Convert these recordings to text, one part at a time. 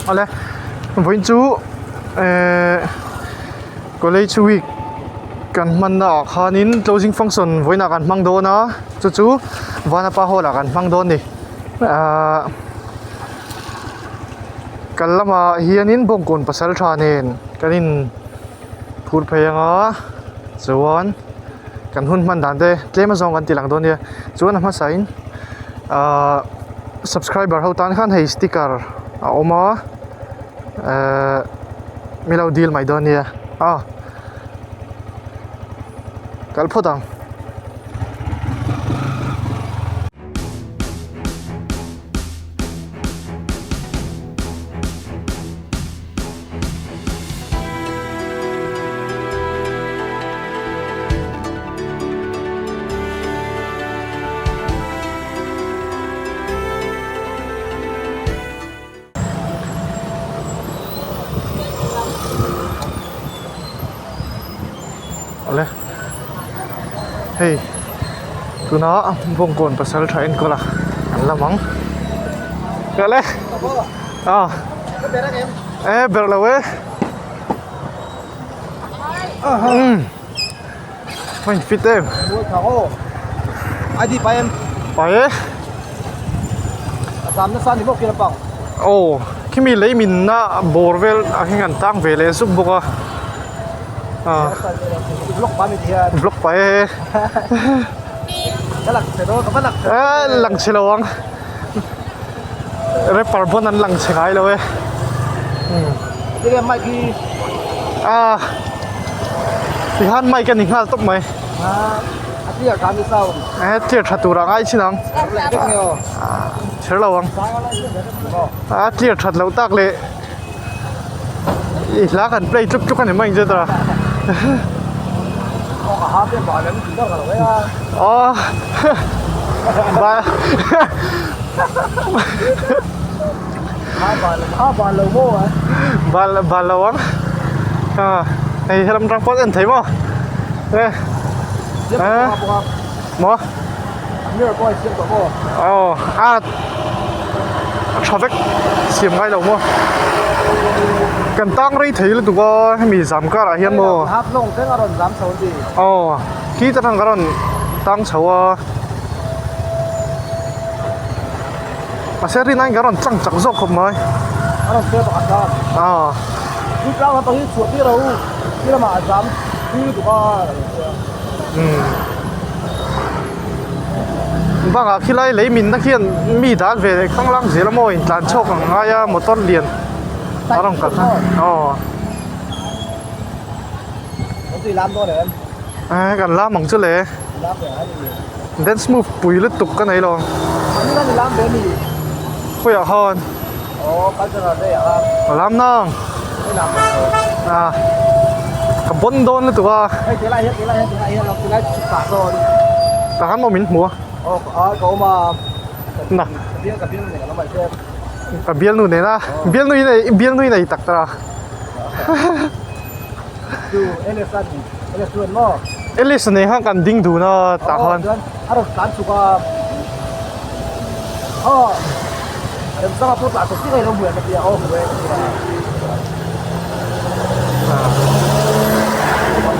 ale voin chu college week kan Hmanna khanin closing function voina kan mang do na chu wana pa hola kan mang do ni kalama hianin bongkon pasal thanen kanin phur phayanga chuan kan hun man dan te tlema zong kan tilang do ni chuan ma sain subscriber ho tan khan hei sticker oma milau deal mai do ni kal phodang ale hey tuna bongkon pasal tha Enkawla an lamang kale berlawe fine fit em adi paem pae asam na san ni mo kila pang kimi leimin na borvel a hingan tang vele sub boka blok pa mi dia blok pae kalak sero kabalak lang silawang repar bon an lang singai lawe dia mai ki han mai kan hingal tok mai atia kan ni sau tier thatura ngai chinang therlawang tier that lo tak le la kan play tuk tuk kan mai je tra ha pe ba le mi da ga ya ba ha ba lo mo ba lawang ai ram rang pot en thai mo mo ni ko ai sim ko mo traffic sim ngai lo mo kan tang rei thei lu tu ko mi zam ka ra hian mo hap long te ngaron zam chho di ki ta thang karon tang chhawa paseri nai karon chang chak zok khop mai aron te ba ka ni ka ha to hi chu ti ro ni ma zam ni tu ka banga khilai leimin na khian mi dal ve khang lang zela mo in tlan chok nga ya motor lian arong ka ti lam do le kan la mong chu le lam le dance move pui lu tuk ka nei lo ani la lam be ni khoi a hon ka jara le ya lam nang lam ka bon don lu tu wa ai ti lai lo ti lai pa do ta han mo min mo ko ma na ka bien ne ka mai se ka bial nu ne na bial nu nei tak tra tu elesan mo elis ne ha kan ding du na ta hon aro tan chu ka em sa pu ta ko ti lo mu ka ti we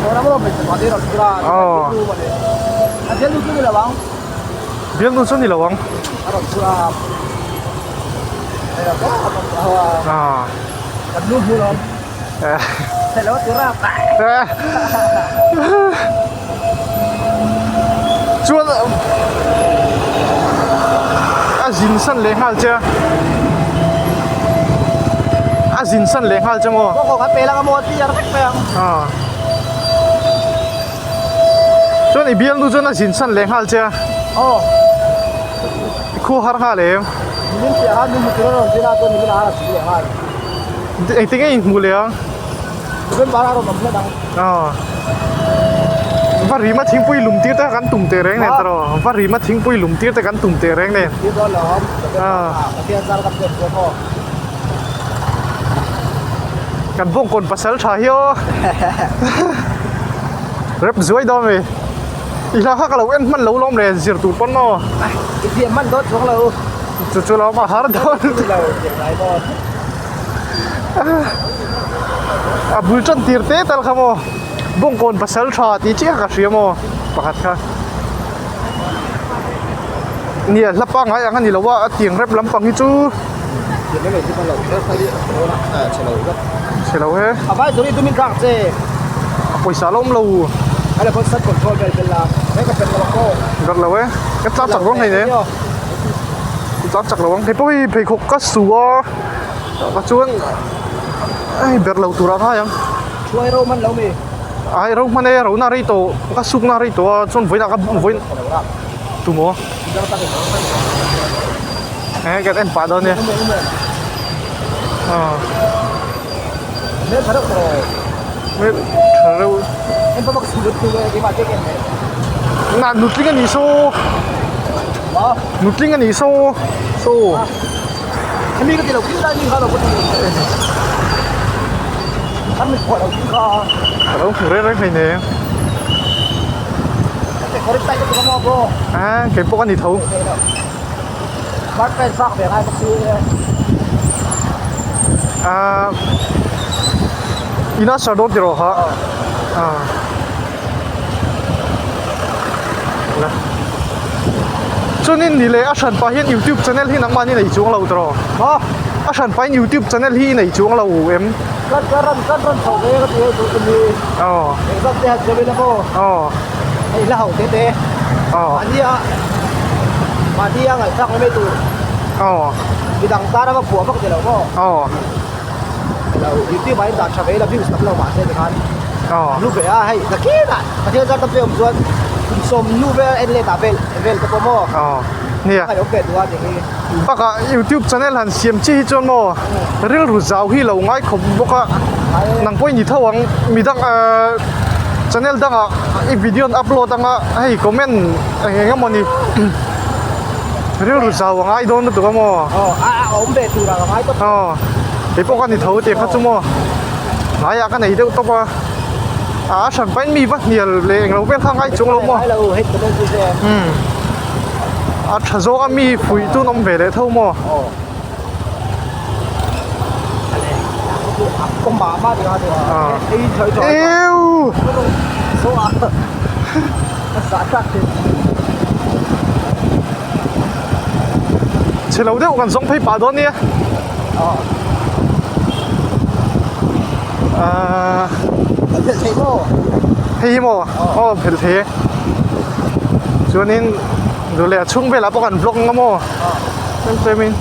ora mo me ma de ro tra tu ma de a de lu ni la bang bial nu chu ni lo wang aro tra ai ra ba kan lu mu lo hello ti ra pa chuan zin san le hal cha zin san le hal cha mo ko ka pe lang mo ti ya rek pe chuan i bial nu chuan zin san le hal cha khu har ha le min ti ha min ti ro ti na to ni na ha ti ha ai tinga in mu le ben ba ro nam le dang vari ma thing pui lum tir ta kan tum te reng ne tro vari ma thing pui lum tir ta kan tum te reng ne ti do lo ti sar ka pe ko kan bong kon pasal tha hiyo rep zuai do me ila ha ka lo en man lo lom le zir tu pon no ti man do chong lo chu lo ma har do lo lai bo บุลจนตีร์เตตัลขโมบุงคนภาษาชาติเจ้าก็เสียโมปากค่ะเนี่ยลับปังไงอย่างนี้เราว่าเตียงเร็บลำปังที่จูเดี๋ยวไม่เลยที่มันหลงใครดิโอ้ละเฉลยก็เฉลยเฮ้ยเอาไปตัวนี้ตัวมินกลางเจ้ปอยสาลมเราอะไรพอสัตว์คอนโทรลเป็นละไม่ก็เป็นละก็กัดเราเว้ยก็จับจักรวงไงเนี่ยจับจักรวงเฮ้ยปุ้ยเพย์คุกก็สัวก็ชวนไอ้เบิร์เราตัวเรายังช่วยเรามันเรามีไอ้เรามันเนี่ยเราหน้าริโตก็สุกหน้าริโตชวนไว้นักไว้ตัวมั้งเฮ้ยแกเอ็นป่าดอนเนี่ยเนี่ยพระโคไม่เราเอ็นพระบอกสุดตัวที่มาเจ๊กันเนี่ยน่าหนุดลิงกันนี่โซ่หนุดลิงกันนี่โซ่อันนี้ก็ที่เราคิดได้ยิ่งเขาเราก็ต้องท่านไม่ควรเรายิ่งเขาเราถึงเรื่อยๆเนี่ยแต่เขาได้ใจก็ต้องมองโบเก็บพวกกันนี่เท่าบัตรเป็นซักแบบไหนก็ซื้อเลยอีน่าสะดวกดีหรอฮะช่วงนี้นี่เลยอาชันไปเห็น YouTube channel ที่นักมันนี่ในช่วงเราตรออาชันไป YouTube channel ที่ในช่วงเราก็รันเขาเองก็ตัวตัวนี้เอ็กซ์เซสจะเป็นอะไรไอ้เล่าเต้อันนี้มาที่ยังไงซักไม่ตัวมีดังตาแล้วก็ผัวก็เจอแล้วก็เราอยู่ที่บ้านดักชาวเอเราพิมพ์สับเรามาเส้นกันลูกเบะให้ตะกี้น่ะประเทศจะต้องเตรียมส่วนสมลูกเบะเอ็นเลตาเบลก็พอมเนี่ยให้เราเกิดตัวอย่างนี้ปาก YouTube channel หันเสียมชี้จนโมเรื่องรู้จักที่เราง่ายขบบอกว่าหนังพวกนี้เท่าวังมีดังchannel ดังอีวิดีโออัพโหลดดังให้คอมเมนต์อย่างเงี้ยมันนี่เรื่องรู้จักว่าง่ายโดนตัวโมผมเบะตัวเราง่ายก็ไอ้พวกนี้เท่าเด็กเขาจุโมหลายอย่างกันไหนเดี๋ยวต้องว่าฉันไปมีปะเนี่ยเลยเราเป็นทางไอ้จุงเราโมถ้าโจก็มีฝุ่ยตู้น้ำเบลเท่าโมก็มามาดีกว่าไอ้เฉยๆโซ่ภาษาจักรเชลเราเดี๋ยวกันส่งไปป่าดอนเนี่ยเทโมเพลเทช่วงนี้ดูแลชุ่มไปแล้วปกันบล็อกงั้นโม่นั่นเป็นมิน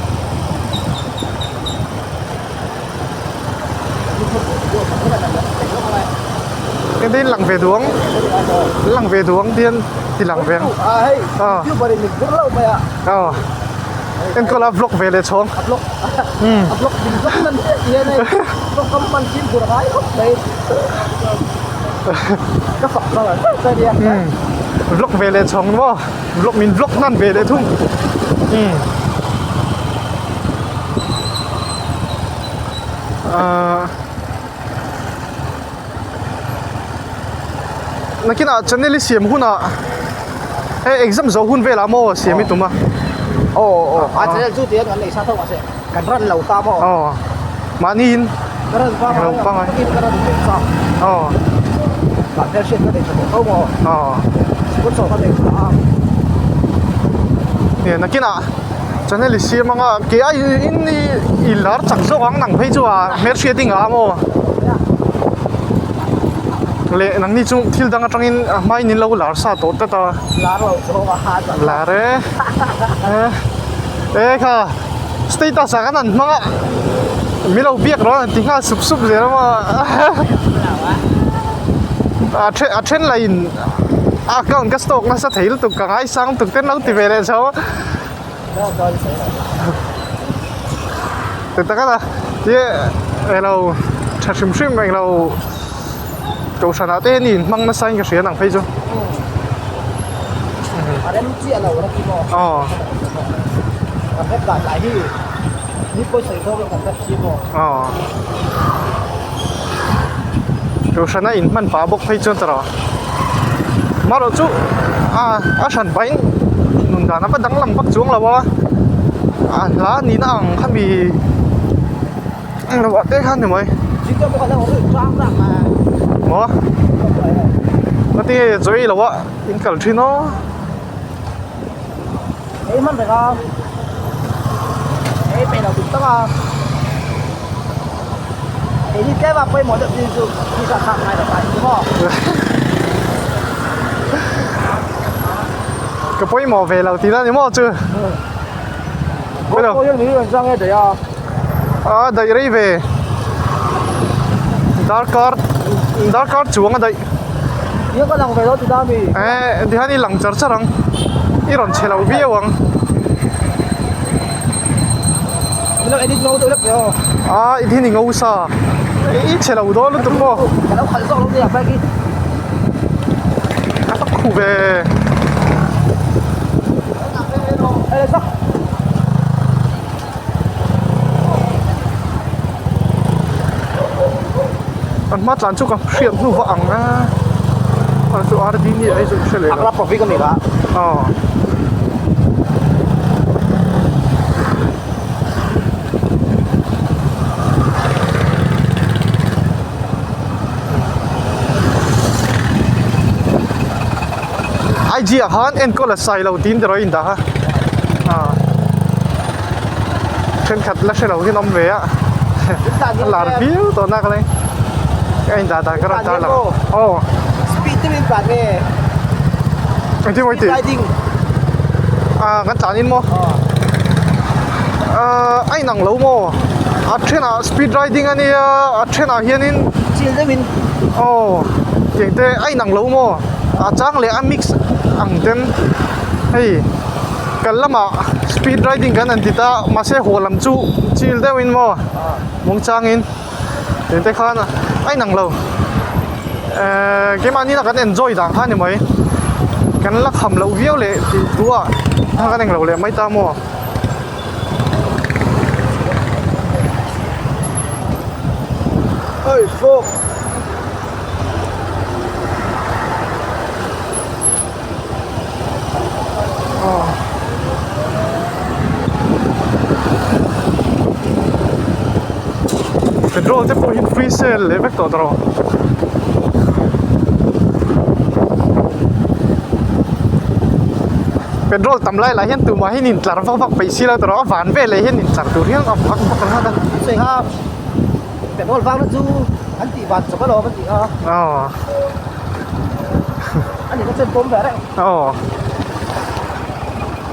ได้หลังเวดวงเตียนที่หลังเวียงยูบริมิกบล็อกไปเอ็นก็รับบล็อกเวเลยชงบล็อกดินบล็อกนั่นเนี่ยบล็อกกำมันกินผลไม้ก็เลยก็ฝักก็เลยใช่เดียวบล็อกเวเลยชงว่าบล็อกมินบล็อกนั่นเวเลยทุ่งนักกินจันนี่ลิเซียมหุ่นเฮ้ย exam จะหุ่นเวลาโม่เสียมิตุมาอาจจะจุดเดียวกันเลยซะทั้งวันเสียกันรันเหล่าตามมานี่นรันฟังกินกันรันเป็นซ้ำแบบเช่นก็ได้ชั่วโมงเข้าโม่คนสองก็ได้เนี่ยนักกินจันนี่ลิเซียมมั้งเกี่ยอินนี่อิลาร์จักรโซ่ของหนังเพย์จัวเมร์เชียติ้งโม่เลยนังนี่จุ่มทิลดังจังอินไม่นินเราลาร์ซาโต้แต่ตาลาร์เราโซ่มาหาจังลาร์ค่ะสเตตัสกันนั่นมั้งมีเราเบียกร้อนทิ้งสุบเสียแล้วมั้งเทรนไลน์ก่อนก็สต็อกน่าจะถือตุกกังไอ้สังตุกเต้นเราตีไปเลยใช่ไหมแต่ก็นะเราชิมเราตัวชนะเต้นี่มั่งน่าใส่กระเสียหนังไปจ้ะอะไรลูกเจี๊ยเราเราคิดว่ากับเพชรหลายที่นี่ก็ใส่เข้าไปกับเพชรคิดว่าตัวชนะอินมันป่าบกไปจนตลอดมาเราจุฉันไปนุนดานับดังลำปักจวงแล้ววะร้านนี้นั่งข้ามี nó bỏ tết khăn thì mấy chính cái bộ này nó trang rằng mà ngó nó thì rồi là vợ in cả chuyện nó ấy mất phải không ấy phải là đúng tao à ấy đi cái vào quay một đợt đi dù đi sang sang này là phải đúng không cái bôi mỏ về là tí ra thì mỏ chưa bây giờ cô yên nghĩ rằng nghe đấy à à đẩy đây về dark card chuông ở đây những cái lòng về đó thì ta bị thì hắn đi lằng chở chở răng iron chèo bia wang mình nói edit ngô tôi lắm rồi thì mình ngâu sa ít chèo đó luôn đúng không cái đó khẩn luôn đi à phải cái tóc khu về đây sao anh mắt làm chút con xuyên thu vàng á còn số ở đây ấy rồi sẽ lấy ăn rap profit cái này cả ai chỉ hắn Enkawla Sailo tin rồi in đó trên khát là sẽ lâu cái năm về á là phiếu tôi nói cái này cái anh đã cái đó là speed mình bạn nghe anh chưa mấy tỷ ngắn chán in mo anh nặng lâu mo trên speed riding anh trên hiện in chill đấy mình tiếng thế anh nặng lâu mo chẳng lẽ anh mix ăn tên hey cái lắm speed riding cái này thì ta mà sẽ hồ làm chu chill đấy in mo mong trang in tiếng thế khăn anh nặng lâu cái mà như là cái enjoy đàng khăn thì mấy cái lắc hầm lâu viêu lệ thì tua cái này lâu lệ mấy ta mua ơi phô petrol te po hin free sale le vek to dro petrol tam lai la hian tu ma hin in tlar vak vak paisi la dro van ve le hian in char tu riang am vak vak na da xây ha petrol vang nó du anh chị bạn số bao anh chị anh chị có chân tôm về đấy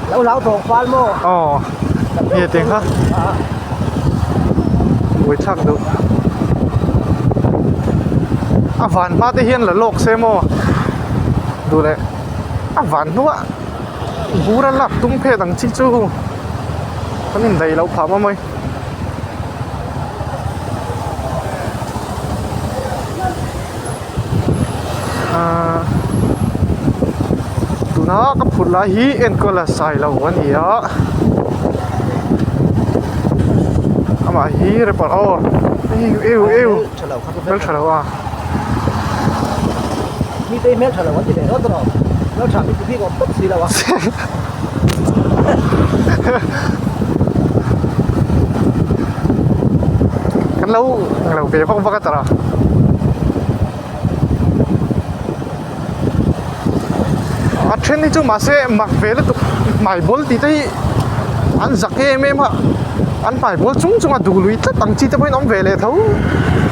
lâu lâu thùng phan mô nghe tiếng ha buổi chắc được van ma te hian la lok se mo du le van nuwa bura lak tung phe dang chi chu kanin dai lo pha ma mai tu na ka phula hi Enkawla Sailo an ia ama hi report eu bel chalo mi tây mét chalo anh chị để nó rồi nó chẳng bị phi còn bất gì đâu à kan lâu về phong vak tara train ni chu ma se mak ve le tu mai bol ti tai an zak em ha an mai bol chung chung a du lui ta tang chi te point om ve le tho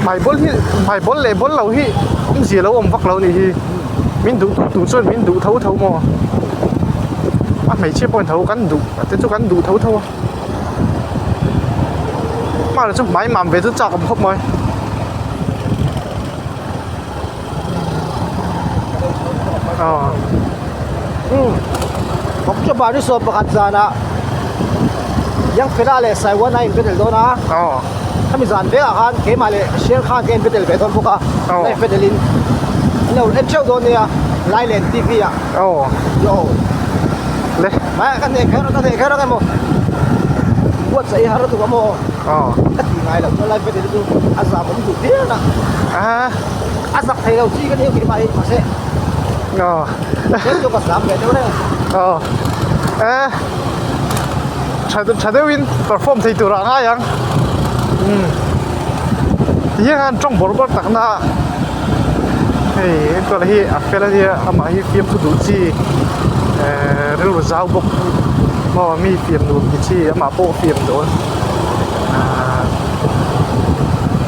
mai bol le bol lo hi om zi lo om vak lo ni hi min du chuan min du tho mo mai che point tho kan du te chu kan du tho mà là chút máy mắm về chút chọc không mới không cho bạn đi sộp bạc ra nè yang phải là Sài Gòn này phải đến đó naถ้ามีจานเบลกันเกมาเลยเชียร์ข้างเกมไปเตลเบตอนพวกอ่ะไล่ไปเตลินเราเอ็นเชลโดนเนี่ยไล่เลนทีวีอ่ะโย่เลยมากันเนี่ยแค่เรากันโมปวดใจหาเราตัวโมก็ตีไงเราไล่ไปเตลินอาซาผมถูกเดียวนะอาซาไทยเราจี้กันเนี่ยกี่ใบมาเซ่เล่นตัวกับสามเบตเท่านั้นชาเดวิน perform ที่ตัวร่างยัง ยังจ้องบอลบอลตักหน้าเฮ้ยตัวละที่อัฟเฟลที่อามาที่ฟิล์มผู้ดูจีเรื่องรถเจ้าบกก็มีฟิล์มดูกี่ที่อามาโป้ฟิล์มโดน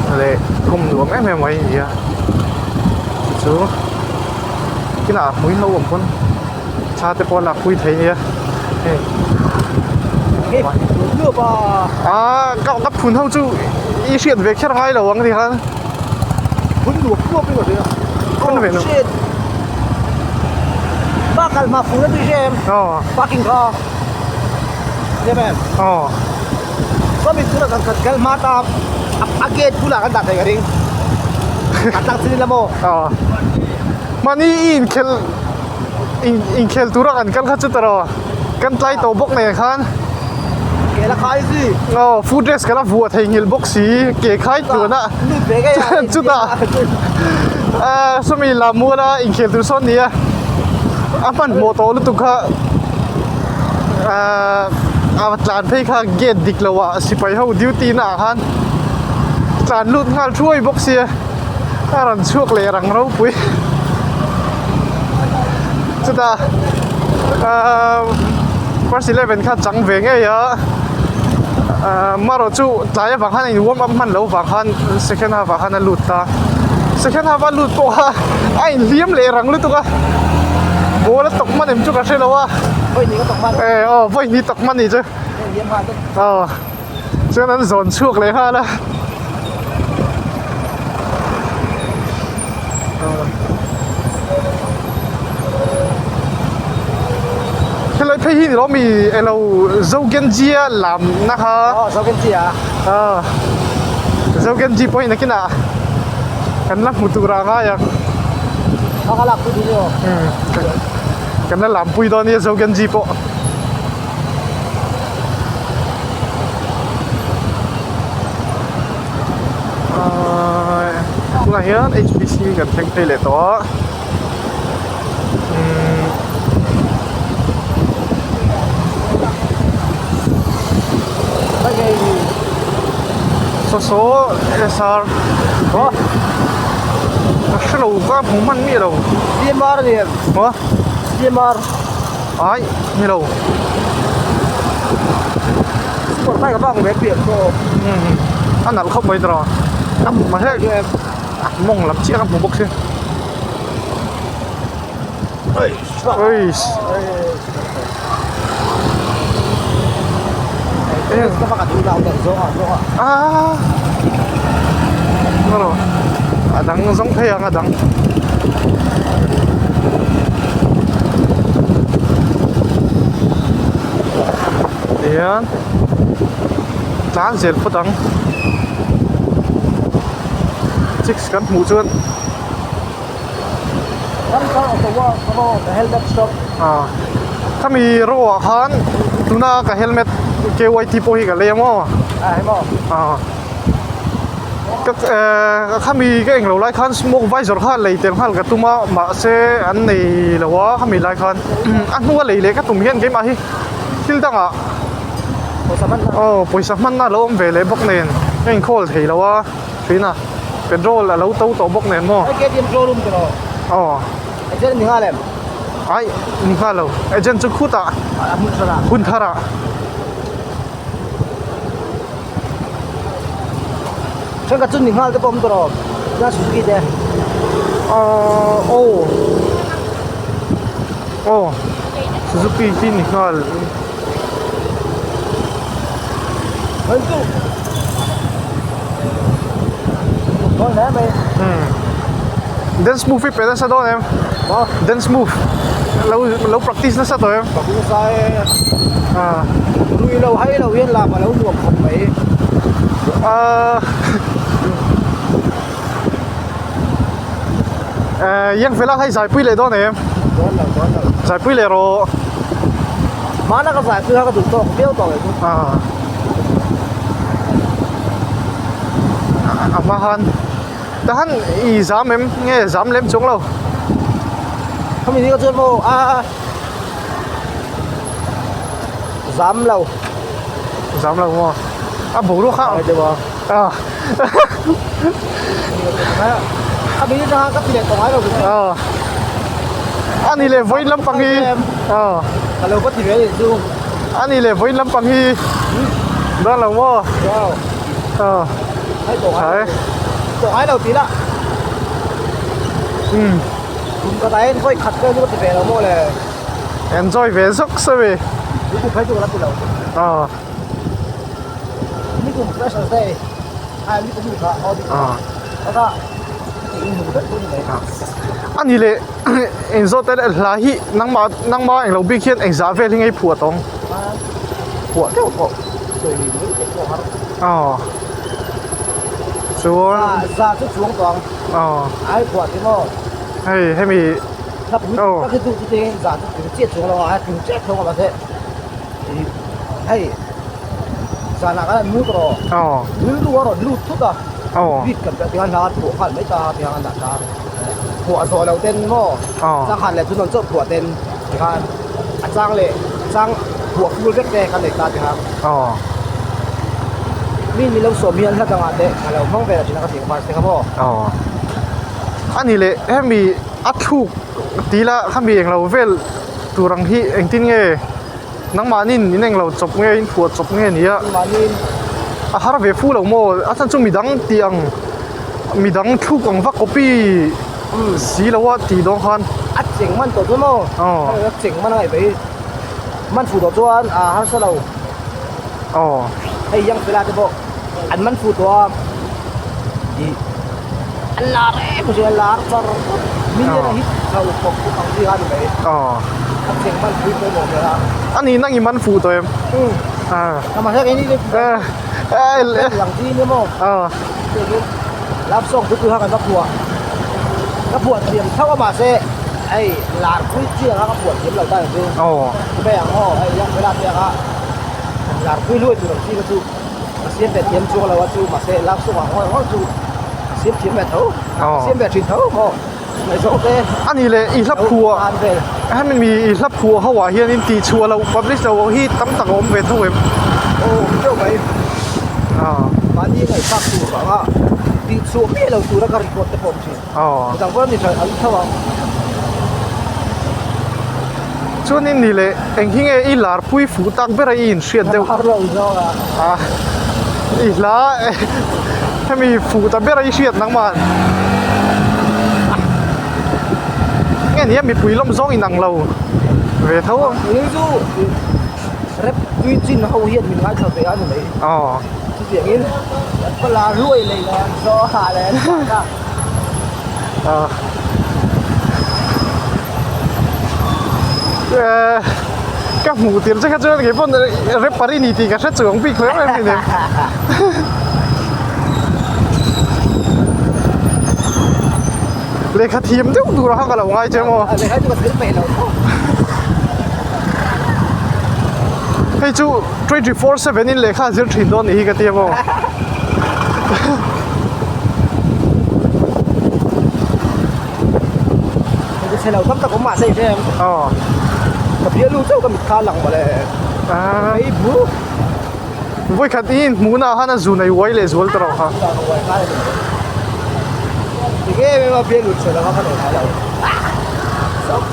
อะไรกลุ่มหลวงไม่ไหวอย่างเงี้ยชูที่น่ะมุ้ยเราผมคนชาติปอนหลักคุยไทยเนี่ยเฮ้ยเลือกป่ะก็กับคุณเท่าจูอีเชียนเวกแค่ไรหรอวังดีครับคุณหลวงเลือกไปหมดเลยคุณเวกบ้ากันมาฟูนั่นดิเชมปากิงคอใช่ไหมก็มีคุณกันมาตามอาเกตคุณหลังกันดัดอะไรกันเองกันดัดสิละโมมันนี่อินเคลตัวกันกันขัดจุดตลอดกันไล่ตัวบกเนี่ยครับเกล้าขายสิฟูดเรสกันละวัวไทยงิลบกสีเก๋ขายตัวน่ะจุดอ่ะสมัยลามัวนะอินเคลตัวซ้อนเนี่ยมันโมโตลุตุกะจานเพย์ค่ะเกตดิกแล้วว่าสิไปเขาดิวตีน่ะครับจานลุดงานช่วยบกเสียรันช่วงเลยรังเราปุ้ยจุดว่าสิเลยเป็นข้าจังเวงไงเยอะมาเราจู่ใจฝังขันอีกว่ามันเราฝังขัน second half ฝังขันนั่นหลุดตา second half หลุดตัวไอ้เลี้ยมเลยรังลุดตัวโบแล้วตกมันเอ็มจุกกระเชลวะเฮ้ยนี่ก็ตกมันเฮ้ยนี่ตกมันนี่จ้ะเลี้ยมมาจ้ะฉะนั้นโซนช่วงเลยฮะนะเลยพี่ที่เรามีเราโจเกนจีลำนะคะโจเกนจีโจเกนจีพอยนักกินอ่ะกันนักมุตุราง่ายเขาก็หลับคุยดีอยู่กันนักลำปุยตอนนี้โจเกนจีพอคุณเห็น HBC กันแข่งไปเลยตัวโซSR 是楼个棚门米楼，CMR 的，CMR，哎，米楼，我带个棒没变过，อันนั้นเข้าไปตลอดมาแค่มองหลับเชี่ยกับผมบอกสิเฮ้ยก็มากับดูเราแต่โซ่นั่นหรอดังสองเทียงดังเดี๋ยวร้านเสร็จปุ๊บดังชิคกันหมูชวนนั่นก็ตัวว่าเขาเฮลเมตช็อปถ้ามีโรคอาหารตุน่ากับเฮลเมตเกวัยที่พอฮีกันเลยมั้งให้มั้งก็ข้ามีก็เองเราไล่คันสโมกไว้จอดข้าเลยเต็มข้ากับตุ้มมาเซอันนี้เราว่าข้ามีไล่คันอันนู้นเลยเลยก็ตุ้มเห็นกี่มาฮิที่ตั้งอ่ะปุยสมันน่ะเราเวเลยบกเนนยังโคตรถี่เราว่าฟีน่ะเป็นโรลแล้วเราโตบกเนนมั้งไอ้เกมโชว์รูมกันเหรอไอ้เจนนี่ห้าเล่มไอ้นี่ข้าเราไอ้เจนจุกขุดอ่ะหุ่นทาระฉันก็จุดหนึ่งห้าจะปมตลอดน่าสุดกี่เด้โอ้สุดกี่ที่นี่ข้าเฮ้ยจุ๊บนะไปdance move เป็นอะไรสักตัวเนี่ยdance moveเรา practice นะสักตัวเนี่ย practice ใช่ลุยเราให้เราเวียนลามาแล้วรวมผมไปยังเวลาให้สายปุ้ยเลยตัวเนี่ยสายปุ้ยเลยเรามาแล้วก็สายปุ้ยเขาก็ถูกต้องเบี้ยวต่อเลยมาฮันแต่ฮันอีสามเอ็มเงี้ยสามเล่มจงเราเขามีนี่ก็เจอโมสามเรามั้งบุรุษข้าวเดี๋ยว อันนี้นะก็ติดตรงไหนเราถึงอันนี้เลยวิ่งลำปังฮีแต่เราก็ติดเลยดูอันนี้เลยวิ่งลำปังฮีด้านหลังว่าให้ตรงไหนเราตีละคุณก็ได้ค่อยขัดก็รู้ว่าติดเราโม่เลย enjoy เวสักสินี่กูใครตัวรับตัวเรานี่กูไม่ใช่ใช่นี่กูมีข้าวดีแล้วก็อันนี้เลยเอ็นโซเตอร์ลาฮีนั่งมาเองเราบิ๊กเขียนเองซาเฟลิงไอ้ผัวตรงผัวเจ้าก็สวยนี่เจ้าก็ฮะส่วนซาชุดสวงตองไอ้ผัวที่โม่ให้มีถ้าผมก็คือดูจริงๆซาถึงเจ็ดสวงเราถึงเจ็ดสวงเราเท่ให้ซาหนักอะไรมือก็มือรู้ว่ารู้ทุกอ่ะวิดกับที่งานร้านผัวขันไม่ตาที่งานดัดตาผัวโซ่เราเต้นโม่จ้างขันเลยทุนนนท์เจ้าผัวเต้นที่งานจ้างเลยจ้างผัวคูเล็กแดงกันเลยตาที่งานมีเราสวมเมียนถ้าจังหวัดเด็กเราห้องไปเราจะนักเสียงมาสิครับพ่ออันนี้เลยให้มีอัดถูกตีละข้ามีเองเราเวลตัวรังที่เองทิ้งเงนังมานินนี่เองเราจบเงยผัวจบเงยนี่อะมานินฮาร์เวฟูเราโม่อาจารย์จุมีดังเตียงมีดังถูกของฟักกปีสีเราว่าตีดองคันอัดเสียงมันตัวตัวโม่เสียงมันอะไรไปมันฟูตัวตัวฮาร์เซลไอ้ยังเวลาจะบอกอันมันฟูตัวอันลาเร่ผู้ชายลาร์ฟาร์มีเยอะฮิตเราปกป้องที่ร้านไปเสียงมันฟูไปหมดเลยครับอันนี้นั่งอีมันฟูตัวเองทำมาแค่นี้เลยหลังที่นี่โม่รับส่งทุกคือห้ากันรับผัวรับผัวเตรียมเท่ากับมาเซ่ไอ้หลานคุยเชี่ยครับผัวเตรียมเราได้จริงแม่อย่างพ่อไอ้ยังเวลาเตี้ยครับหลานคุยด้วยจุดที่ก็จูเสียมแต่เตรียมช่วงเราว่าจูมาเซ่รับส่งห้องจูเสียมเทียมแบบเท่าเสียมแบบชิ้นเท่าโม่ในโซ่เต้อันนี้เลยอีรับผัวให้มันมีอีรับผัวเขาว่าเฮียนี่ตีชัวเราปั๊บลิสเราฮีตั้งตะโกนเวทเท่าเว็บโอ้เจ้าไปมาที่ไหนภาคตัวก็ดีส่วนนี้เราตัวนักการิโกเตปอมชิแต่ว่านี่ใช่อันเท่าช่วงนี้เลยเองที่ไงอีหลาร์พุยฟูตักเบรอินเสียดเดียวอีหลาให้มีฟูตักเบรอินเสียดนังมันงี้เนี่ยมีปุ๋ยล้มซ้องอีนังเราเวทเท่านี่จูเร็บวิจินเขาเฮียนมีงานชาวเตียนเลยเสียงนี้เวลารวยเลยนะโซ่หาเลยcác mù tiền chắc chắn cái bọn reparini thì các chất trưởng bị khóe em này lấy khát hiếm chứ đủ ra cái là ngay chứ mà hey chú 24/7 in lấy khát zero thìn đó này cái tiệm mà cái xe nào có mà xây cho emกับเพี้ยลูกเจ้าก็มีข้าหลังมาเลยไอ้บูไว้ขัดอินมูน่าฮันน่ะจูนไอ้ไว้เลยจูลตรอค่ะทีนี้ไม่มาเพี้ยลูกเสร็จแล้วเขาก็เลยขายเรา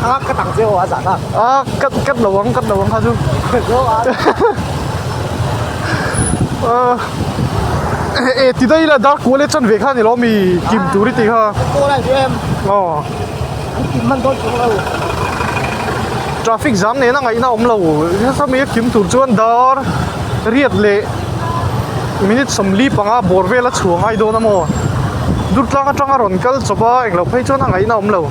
ข้ากระตังเจ้าอาสากัดระวังค่ะจูที่ได้ละดาร์กวอลเล็ตจันเวข้านี่เรามีกิมตูริติค่ะตัวอะไรช่วยเอ็มกิมมันโดนของเราtraffic jam này nó ngay nào lâu, sao mấy kiếm thủ chuan dar, riết lệ, minute sum li panga borve la chuang ai do na mo, dur tlang atang ron kal choba eng lo phei chuan ngay nào lâu,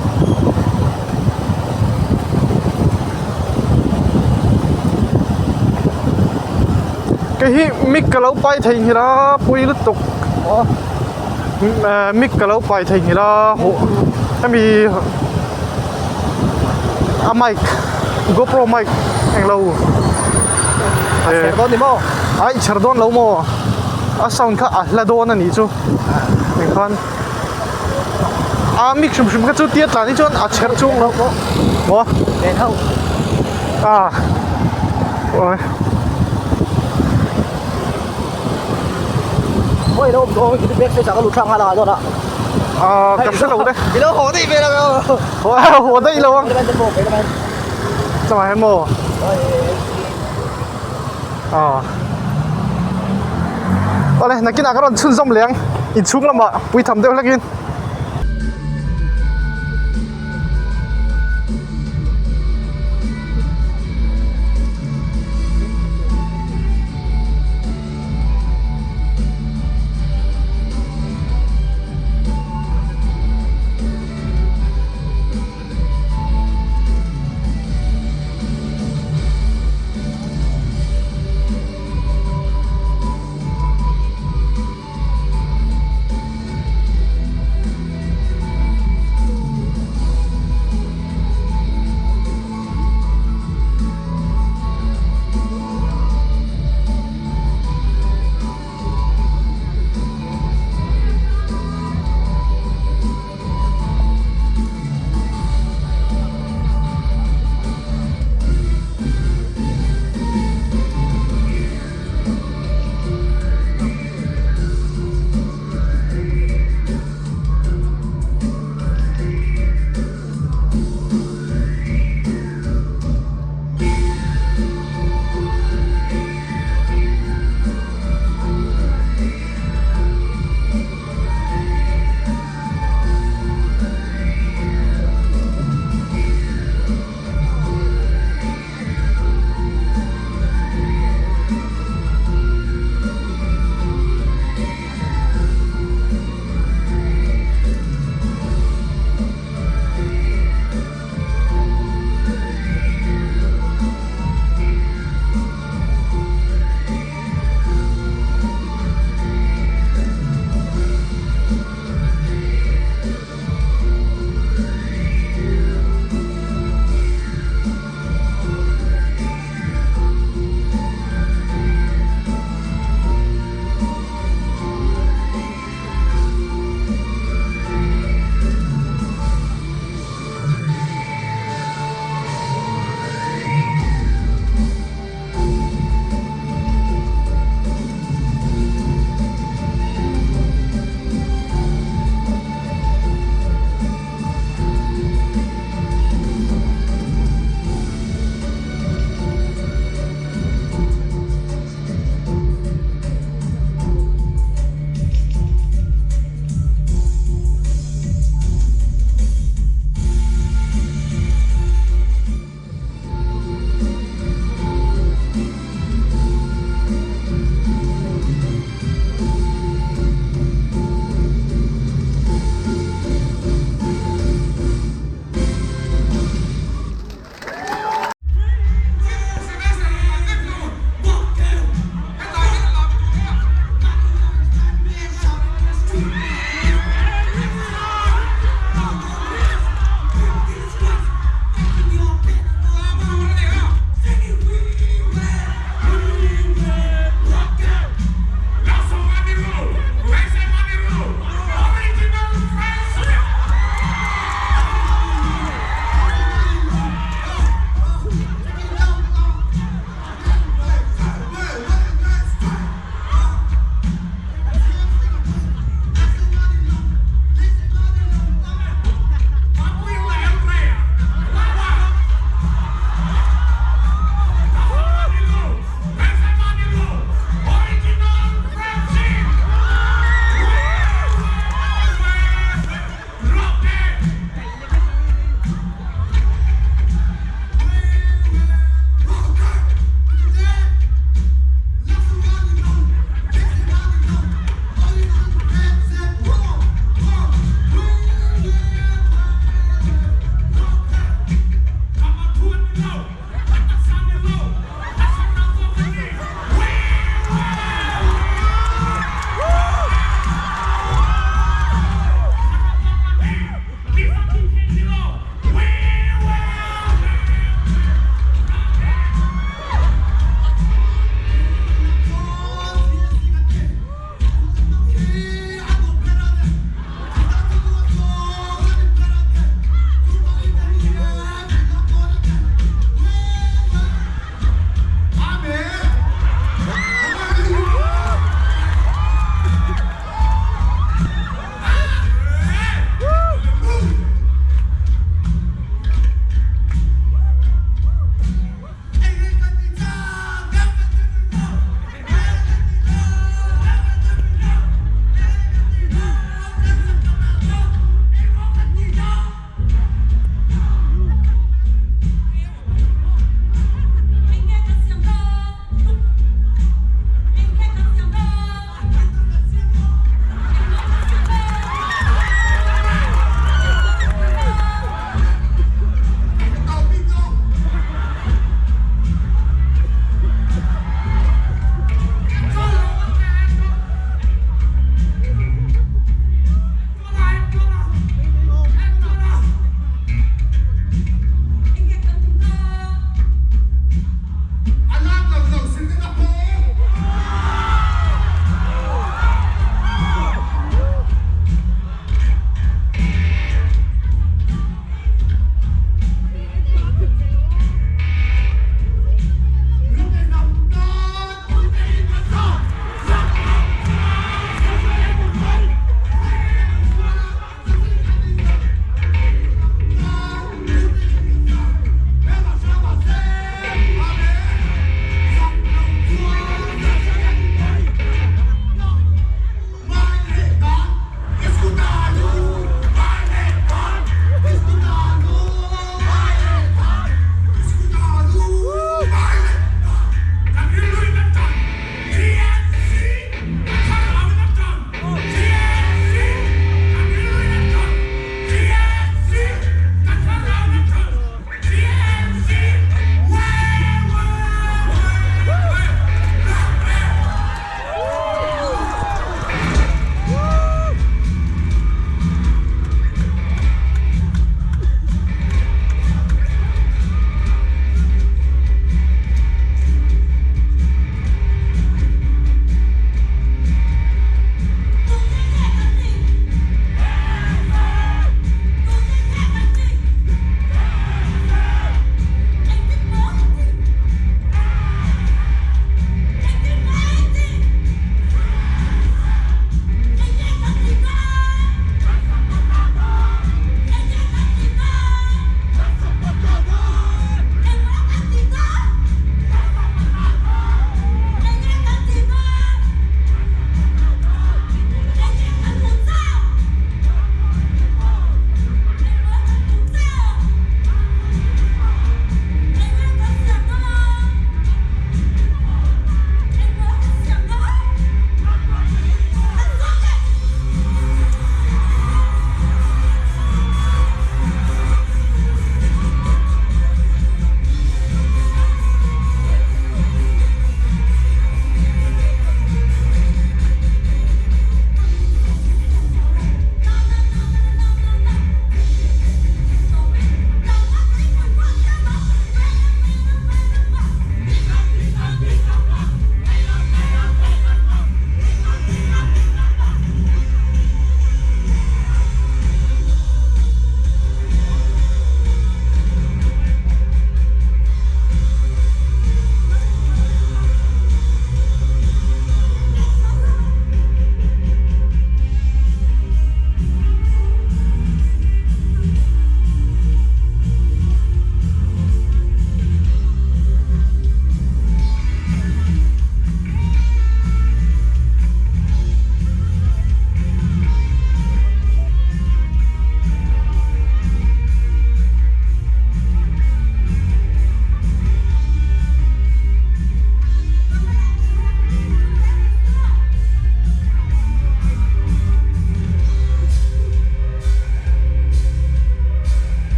cái hi mic cái lâu bay thành hi la pui lứt tục, mic cái lâu bay thành hi la, em bị mic GoPro mic anh lâu Chardon đi mò ai Chardon lâu mò sound khá là đôn anh chú mình con mic chụp cái chút tiết là đi chọn Chardon chung đâu có đèn không rồi ôi đâu tôi cái biết sẽ có lụt sang hay là rồi đó cầm sẽ lâu đấy cái đó hồ thì về là hồ đây lâu không sao mà em mồ đây này cái nào cái chân rộng liền ít xuống lắm ạ bùi thầm đều là kia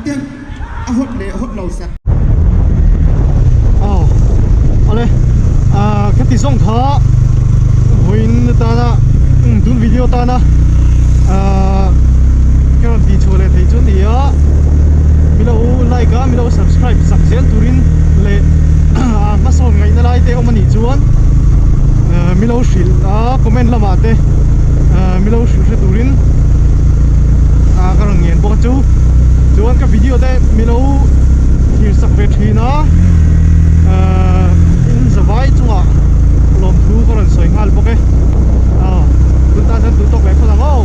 tiếng hốt để hốt lầu sạch ale cái tí song thở huỳnh ta na đun video ta na cái tí chua lệ thấy chuẩn đi á mi lâu like á mi lâu subscribe sạc zen turin lệ mà sau ngày nay lại te ông mình chuan mi lâu shil comment làm ate mi lâu shil turin cái răng nghiền bóc chú chuan cái video te mi lâu hiểu sạc về thì nó in zavai chunga lom thu ko ran soi ngal boke tun ta san tu tok le kholang o